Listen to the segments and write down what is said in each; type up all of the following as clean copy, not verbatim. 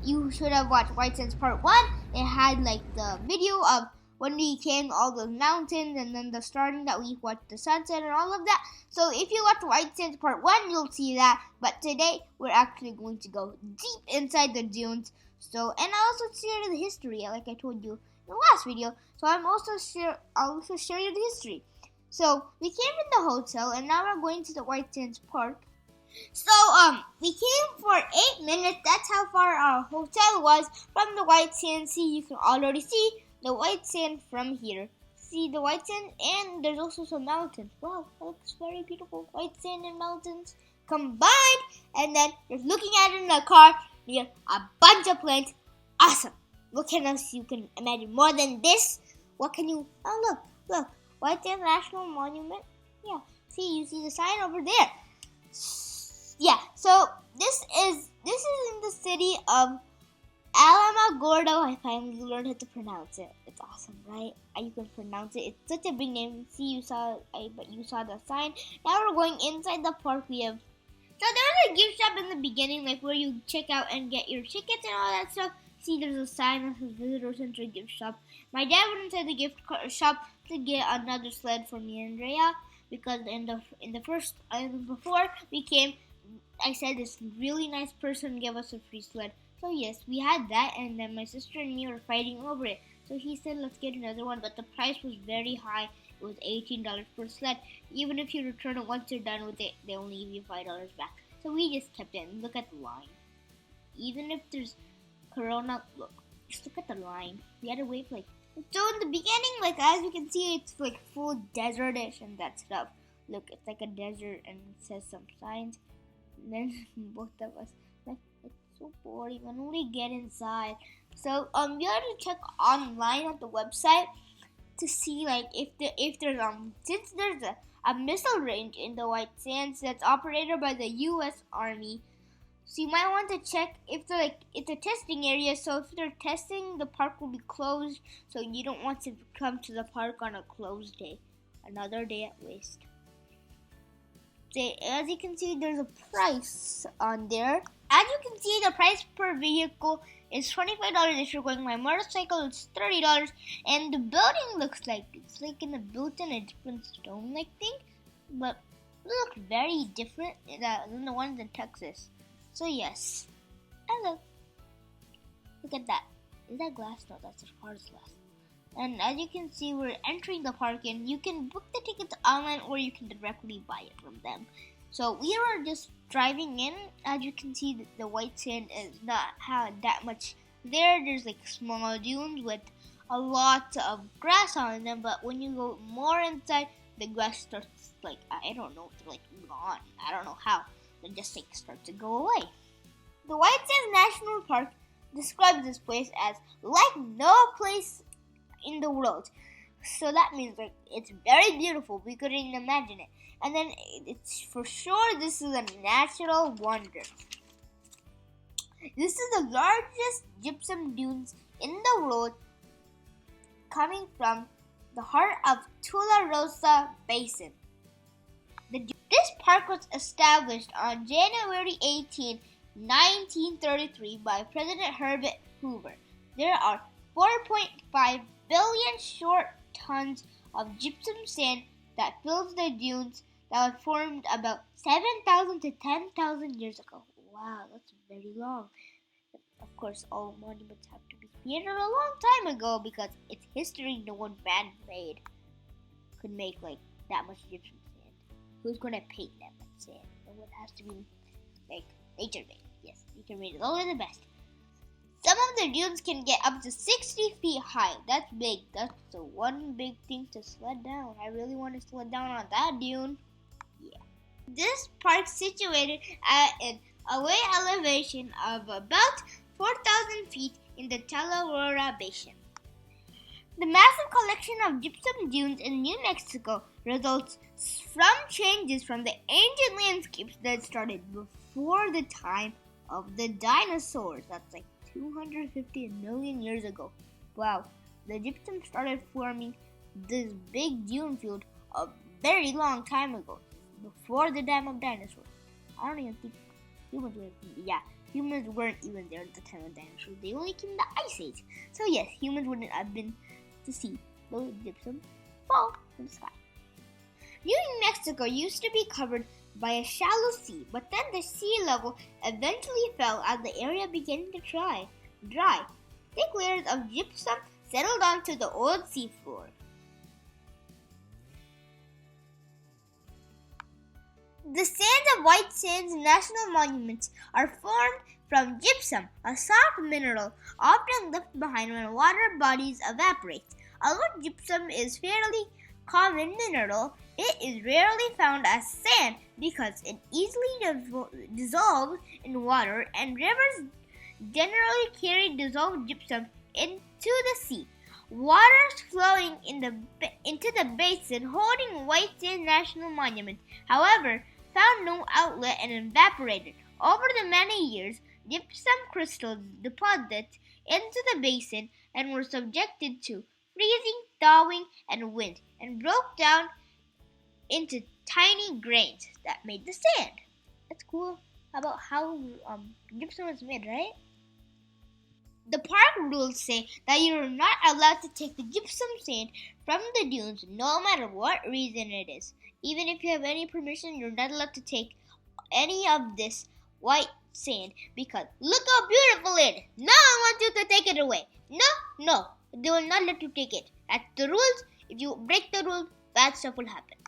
you should have watched White Sands Part 1. It had like the video of when we came all those mountains and then the starting that we watched the sunset and all of that. So if you watch White Sands Part 1, you'll see that. But today, we're actually going to go deep inside the dunes. So, and I also share the history, like I told you in the last video. So I'll also share you the history. So we came in the hotel and now we're going to the White Sands Park. So we came for 8 minutes. That's how far our hotel was from the White Sands. See, you can already see the white sand from here. See the white sand, and there's also some mountains. Wow, that looks very beautiful. White sand and mountains combined. And then just looking at it in the car, near a bunch of planes. Awesome. What else you can imagine more than this? What can you? Oh look, White Sands National Monument. Yeah, see, you see the sign over there. Yeah, so this is in the city of Alamogordo. I finally learned how to pronounce it. It's awesome, right? You can pronounce it. It's such a big name. See, you saw the sign. Now we're going inside the park. So there was a gift shop in the beginning, like where you check out and get your tickets and all that stuff. See, there's a sign that says Visitor Center Gift Shop. My dad went inside the gift shop to get another sled for me and Rhea because before we came, I said this really nice person gave us a free sled. So yes, we had that, and then my sister and me were fighting over it. So he said, let's get another one, but the price was very high. It was $18 per sled. Even if you return it once you're done with it, they only give you $5 back. So we just kept it, and look at the line. Even if there's Corona, just look at the line. We had to wait so in the beginning, as you can see, it's full desertish and that stuff. Look, it's like a desert, and it says some signs. And then both of us, it's so boring. I can only get inside. So you have to check online at the website to see if there's since there's a missile range in the White Sands that's operated by the U.S. Army. So you might want to check if it's a testing area. So if they're testing, the park will be closed. So you don't want to come to the park on a closed day. Another day at waste. As you can see, there's a price on there. As you can see, the price per vehicle is $25 if you're going by motorcycle. It's $30, and the building looks it's built in a different stone-like thing, but it looks very different than the ones in Texas. So yes, and look at that. Is that glass? No, that's a car's glass. And as you can see, we're entering the park, and you can book the tickets online or you can directly buy it from them. So we were just driving in. As you can see, the white sand is not that much there. There's small dunes with a lot of grass on them, but when you go more inside, the grass starts I don't know, gone. I don't know how. It just starts to go away. The White Sands National Park describes this place as like no place in the world. So that means it's very beautiful. We couldn't even imagine it. And then it's for sure this is a natural wonder. This is the largest gypsum dunes in the world, coming from the heart of Tularosa Basin. This park was established on January 18, 1933 by President Herbert Hoover. There are 4.5 billion short tons of gypsum sand that fills the dunes that were formed about 7,000 to 10,000 years ago. Wow, that's very long. Of course, all monuments have to be created a long time ago because it's history. No one man-made could make that much gypsum sand. Who's going to paint that much sand? No one has to be nature-made. Yes, nature-made is always the best. Some of the dunes can get up to 60 feet high. That's big. That's the one big thing to sled down. I really want to sled down on that dune. Yeah. This park is situated at an elevation of about 4,000 feet in the Talavera Basin. The massive collection of gypsum dunes in New Mexico results from changes from the ancient landscapes that started before the time of the dinosaurs. That's 250 million years ago. Wow, the gypsum started forming this big dune field a very long time ago, before the time of dinosaurs. I don't even think humans were. Yeah, humans weren't even there at the time of dinosaurs. They only came in the Ice Age. So yes, humans wouldn't have been to see the gypsum fall from the sky. New Mexico used to be covered by a shallow sea, but then the sea level eventually fell as the area began to dry. Thick layers of gypsum settled onto the old seafloor. The sands of White Sands National Monuments are formed from gypsum, a soft mineral often left behind when water bodies evaporate. Although gypsum is a fairly common mineral, it is rarely found as sand because it easily dissolves in water, and rivers generally carry dissolved gypsum into the sea. Waters flowing into the basin holding White Sands National Monument, however, found no outlet and evaporated. Over the many years, gypsum crystals deposited into the basin and were subjected to freezing, thawing, and wind, and broke down into tiny grains that made the sand. That's cool about how gypsum is made, right? The park rules say that you are not allowed to take the gypsum sand from the dunes no matter what reason it is. Even if you have any permission, you're not allowed to take any of this white sand because look how beautiful it is. No one wants you to take it away. No, they will not let you take it. That's the rules. If you break the rules, bad stuff will happen.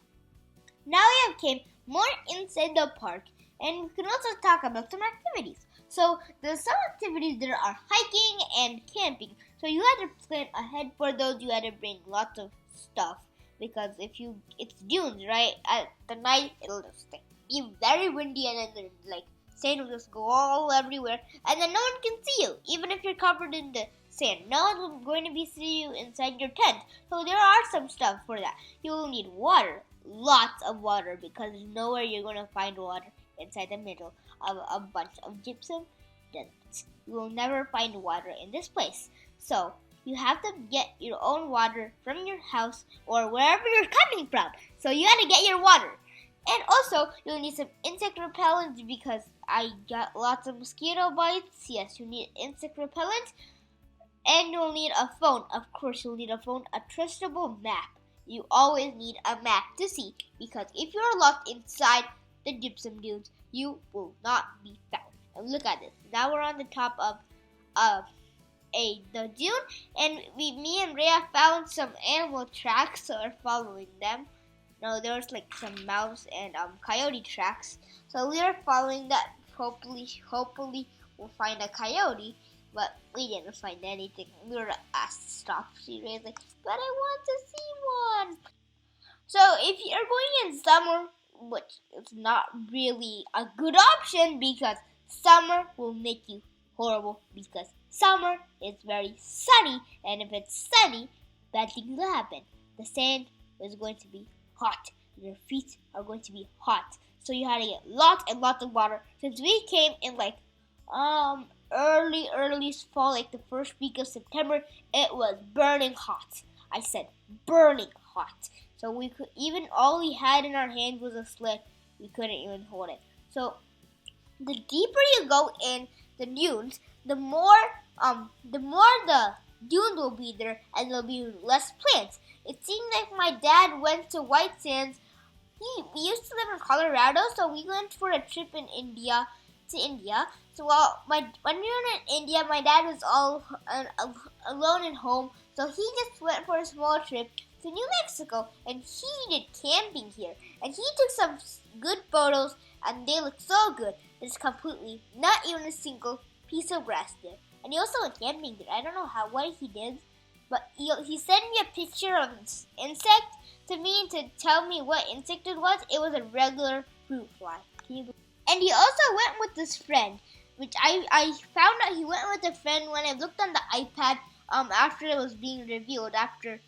Now we have came more inside the park, and we can also talk about some activities. So there's some activities that are hiking and camping. So you had to plan ahead for those. You had to bring lots of stuff because it's dunes, right? At the night it'll just be very windy, and then sand will just go all everywhere, and then no one can see you, even if you're covered in the sand. No one's going to be see you inside your tent. So there are some stuff for that. You will need water, lots of water, because there's nowhere you're going to find water inside the middle of a bunch of gypsum deserts. You will never find water in this place. So you have to get your own water from your house or wherever you're coming from. So you have to get your water. And also, you'll need some insect repellent because I got lots of mosquito bites. Yes, you need insect repellent. And you'll need a phone. Of course, you'll need a phone, a trustable map. You always need a map to see because if you're locked inside the gypsum dunes, you will not be found. And look at this. Now we're on the top of the dune, and me and Rhea found some animal tracks, so we're following them. No, there was some mouse and coyote tracks, so we are following that. Hopefully we'll find a coyote, but we didn't find anything. We were asked to stop. She was like, but I want to see one. So if you're going in summer, which is not really a good option because summer will make you horrible because summer is very sunny, and if it's sunny, bad things will happen. The sand is going to be hot. Your feet are going to be hot. So you have to get lots and lots of water. Since we came in early fall, the first week of September, it was burning hot. I said burning hot. So we could all we had in our hands was a sled. We couldn't even hold it. So the deeper you go in the dunes, the more the dunes will be there, and there'll be less plants. It seemed like my dad went to White Sands. We used to live in Colorado, so we went for a trip in India. So when we were in India, my dad was all alone at home, so he just went for a small trip to New Mexico, and he did camping here, and he took some good photos, and they look so good. There's completely not even a single piece of grass there, and he also went camping there. I don't know what he did, but he sent me a picture of an insect to me to tell me what insect it was. It was a regular fruit fly. And he also went with his friend, which I found out he went with a friend when I looked on the iPad after it was being revealed after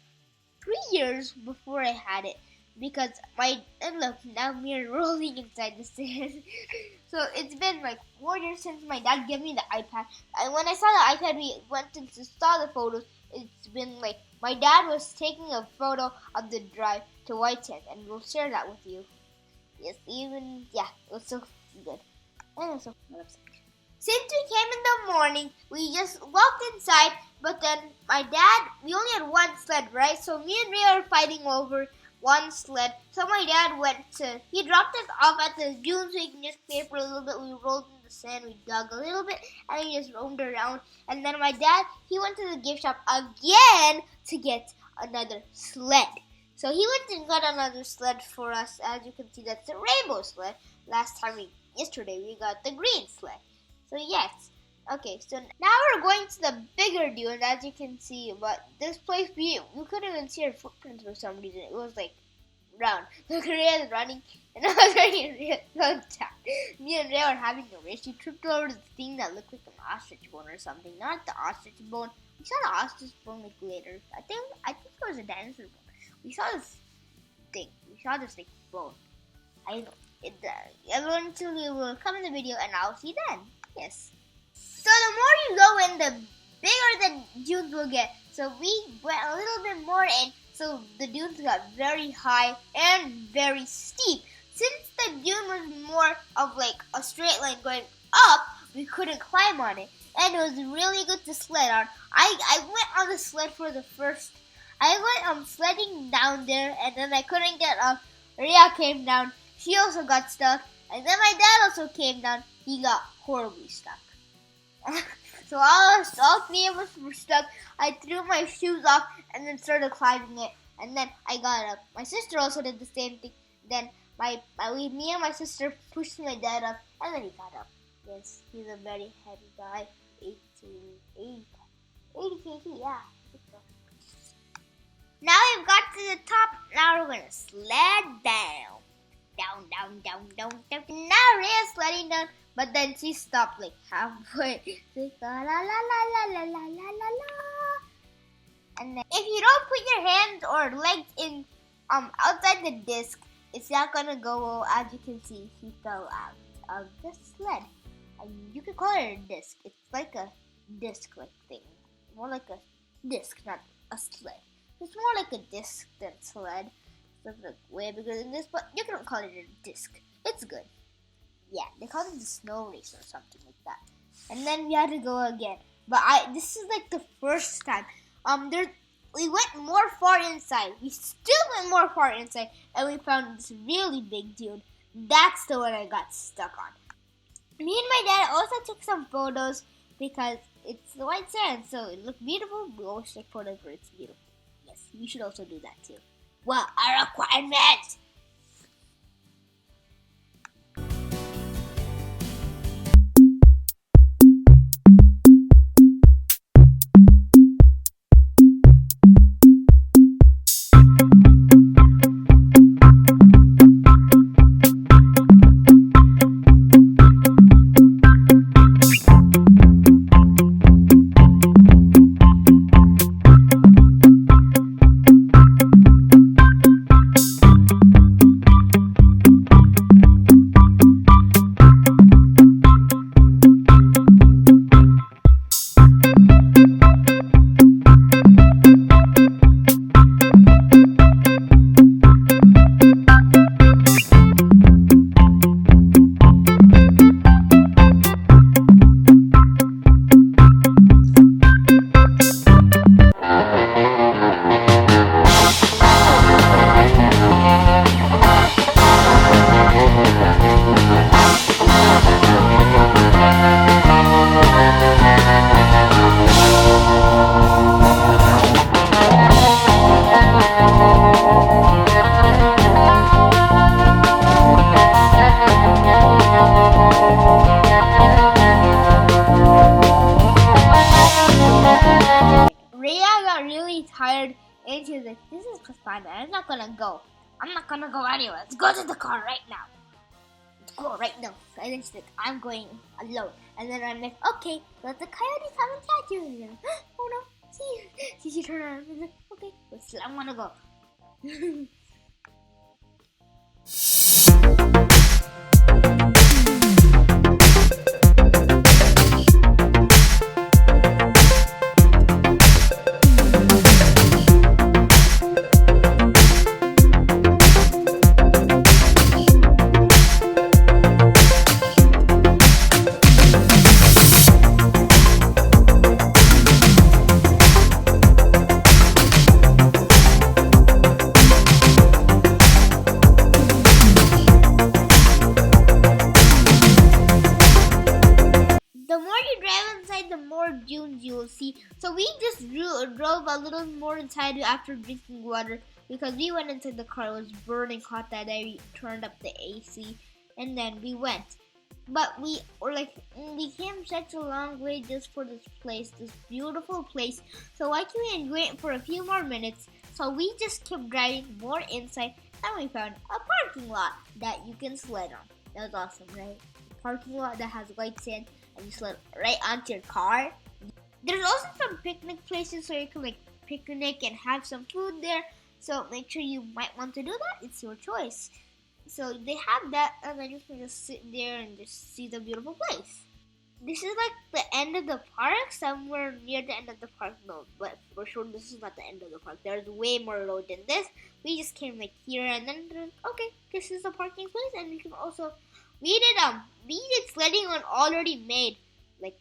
3 years before I had it, because and look, now we're rolling inside the sand. So it's been 4 years since my dad gave me the iPad, and when I saw the iPad, we went and saw the photos. It's been my dad was taking a photo of the drive to White Sands, and we'll share that with you. Yes, it was so good. And also, Since we came in the morning, we just walked inside, but then my dad, we only had one sled, right? So me and Ray were fighting over one sled. So my dad he dropped us off at the dune so he can just play for a little bit. We rolled in the sand, we dug a little bit, and we just roamed around. And then my dad, he went to the gift shop again to get another sled. So he went and got another sled for us. As you can see, that's the rainbow sled. Yesterday we got the green sled. So yes. Okay, so now we're going to the bigger dune, as you can see. But this place, we couldn't even see our footprints for some reason. It was like round. So Rhea was running, and I was running real down. Me and Rhea were having a race. She tripped over the thing that looked like an ostrich bone or something. Not the ostrich bone. We saw the ostrich bone like later. I think it was a dinosaur bone. We saw this thing. We saw this like bone. I know. Eventually will come in the video, and I'll see then. Yes. So the more you go in, the bigger the dunes will get. So we went a little bit more in, so the dunes got very high and very steep. Since the dune was more of like a straight line going up, we couldn't climb on it. And it was really good to sled on. I went on the sled for the first. I went sledding down there, and then I couldn't get up. Rhea came down. She also got stuck. And then my dad also came down. He got horribly stuck. So all three of us were stuck. I threw my shoes off and then started climbing it. And then I got up. My sister also did the same thing. Then me and my sister pushed my dad up, and then he got up. Yes, he's a very heavy guy. 80 kg, yeah. Now we've got to the top. Now we're gonna sled down. Down. Now Rhea's sledding down, but then she stopped like halfway. She's like, la la la. And then if you don't put your hands or legs in outside the disc, it's not gonna go well. As you can see, he fell out of the sled. You could call it a disc. It's like a disc-like thing. More like a disc, not a sled. It's more like a disc than sled. It's like way bigger than this, but you can call it a disc. It's good. Yeah, they call it the snow race or something like that. And then we had to go again. But this is like the first time. We went more far inside. We still went more far inside, and we found this really big dune. That's the one I got stuck on. Me and my dad also took some photos because it's the white sand, so it looked beautiful. We always take photos where it's beautiful. Yes, we should also do that too. Well, our requirement. Tired, and she was like, this is fun, I'm not gonna go anywhere. Let's go to the car right now. Let's go right now. And then she's like, I'm going alone. And then I'm like, okay, let the coyote come and catch you. And then, oh no, she turned around and like, okay, I wanna go. dunes you will see. So we just drove a little more inside after drinking water because we went inside the car. It was burning hot that day. We turned up the AC and then we went. But we came such a long way just for this place, this beautiful place. So why can't we enjoy it for a few more minutes? So we just kept driving more inside and we found a parking lot that you can sled on. That was awesome, right? A parking lot that has white sand and you sled right onto your car. There's also some picnic places so you can picnic and have some food there. So make sure you might want to do that. It's your choice. So they have that, and then you can just sit there and just see the beautiful place. This is the end of the park, somewhere near the end of the park. No, but for sure this is not the end of the park. There's way more road than this. We just came here, and then okay, this is the parking place, and we can also we did sledding on already made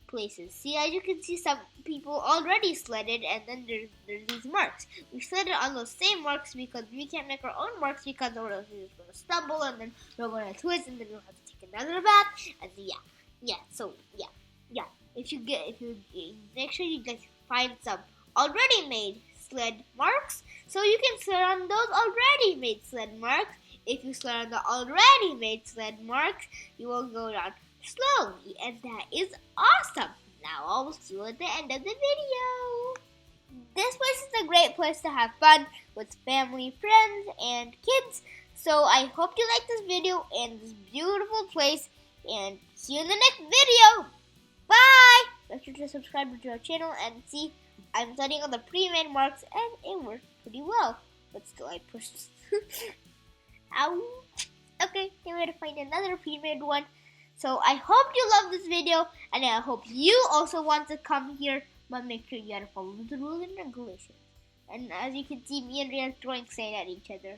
places. See, as you can see, some people already sledded, and then there's these marks. We sledded on those same marks because we can't make our own marks because we're just gonna stumble and then we're gonna twist and then we'll have to take another bath. And so yeah. If you make sure you find some already made sled marks so you can sled on those already made sled marks. If you sled on the already made sled marks, you will go down slowly, and that is awesome. Now I'll see you at the end of the video. This place is a great place to have fun with family, friends, and kids. So I hope you like this video and this beautiful place, and see you in the next video. Bye! Make sure to subscribe to our channel and see I'm studying on the pre-made marks and it worked pretty well. But still I pushed. Ouch. Okay, I'm going to find another pre-made one. So I hope you love this video, and I hope you also want to come here, but make sure you gotta follow the rules and regulations. And as you can see, me and Rhea are throwing sand at each other.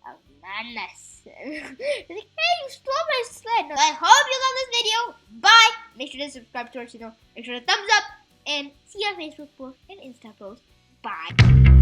Oh, madness. Hey, you stole my sled. I hope you love this video. Bye. Make sure to subscribe to our channel. Make sure to thumbs up, and see our Facebook post and Insta post. Bye.